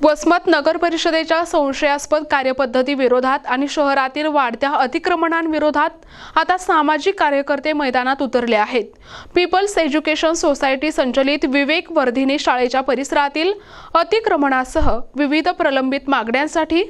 वसमत नगर परिषदेच्या संशयास्पद कार्यपद्धती विरोधात आणि शहरातील वाढत्या अतिक्रमणांविरोधात आता सामाजिक कार्यकर्ते मैदानात उतरले आहेत। पीपल्स एज्युकेशन सोसायटी संचलित विवेक वर्धिनी शाळेच्या परिसरातील अतिक्रमणासह विविध प्रलंबित मागण्यांसाठी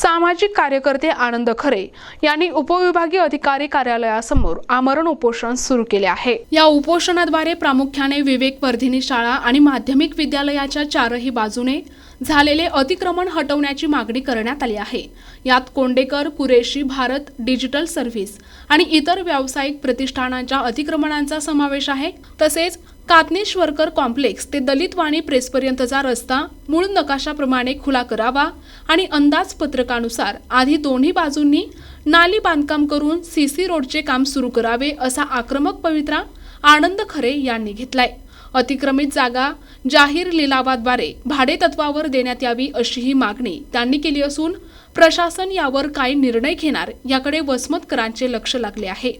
सामाजिक कार्यकर्ते आनंद खरे यांनी उपविभागीय अधिकारी कार्यालयासमोर आमरण उपोषण सुरू केले आहे। या उपोषणाद्वारे प्रामुख्याने विवेक वर्धिनी शाळा आणि माध्यमिक विद्यालयाच्या चारही बाजूने झालेले अतिक्रमण हटवण्याची मागणी करण्यात आली आहे। यात कोंडेकर, कुरेशी, भारत डिजिटल सर्व्हिस आणि इतर व्यावसायिक प्रतिष्ठानांच्या अतिक्रमणांचा समावेश आहे। तसेच कातनेश्वरकर कॉम्प्लेक्स ते दलित वाणी प्रेसपर्यंतचा रस्ता मूळ नकाशाप्रमाणे खुला करावा आणि अंदाजपत्रकानुसार आधी दोन्ही बाजूंनी नाली बांधकाम करून सीसी रोडचे काम सुरू करावे असा आक्रमक पवित्रा आनंद खरे यांनी घेतलाय। अतिक्रमित जागा जाहीर लिलावाद्वारे भाडेतत्वावर देण्यात यावी अशी ही मागणी त्यांनी केली असून प्रशासन यावर काय निर्णय घेणार याकडे वसमतकरांचे लक्ष लागले आहे।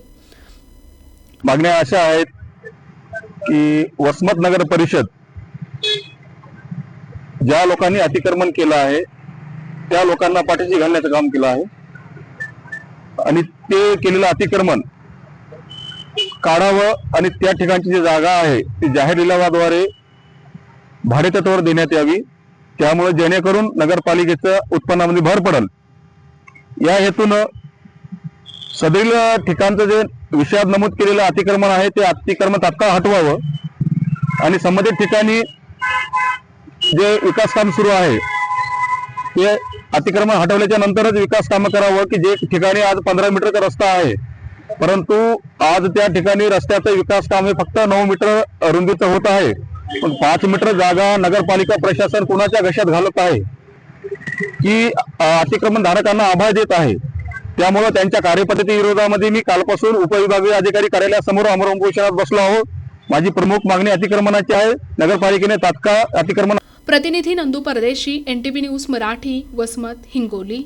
मागण्या अशा आहेत की वसमत नगर परिषद ज्या लोकांनी अतिक्रमण केलं आहे त्या लोकांना पाठीशी घालण्याचं काम केलं आहे आणि ते केलेलं अतिक्रमण काढावं आणि त्या ठिकाणची जी जागा आहे ती जाहीर लिलावाद्वारे भाडेतत्वावर देण्यात यावी, त्यामुळे जेणेकरून नगरपालिकेच्या उत्पन्नामध्ये भर पडेल। या हेतून सदरील ठिकाणचं जे विषयात नमूद केलेलं अतिक्रमण आहे ते अतिक्रमण तात्काळ हटवावं आणि संबंधित ठिकाणी जे विकास काम सुरू आहे ते अतिक्रमण हटवल्याच्या नंतरच विकास काम करावं की जे ठिकाणी आज 15 मीटरचा रस्ता आहे परंतु आज त्या ठिकाणी रस्त्याचं विकास काम हे फक्त 9 मीटर रुंदीचं होत आहे, पण 5 मीटर जागा नगरपालिका प्रशासन कोणाच्या घशात घालत आहे की अतिक्रमण धारकांना आभार देत आहे। त्यामुळे त्यांच्या कार्यपद्धती विरोधामध्ये मी कालपासून उपविभागीय अधिकारी कार्यालयासमोर आमरण उपोषणात बसलो आहोत। माझी प्रमुख मागणी अतिक्रमणाची आहे, नगरपालिकेने तात्काळ अतिक्रमण। प्रतिनिधी नंदू परदेशी, NTV न्यूज मराठी, वसमत, हिंगोली।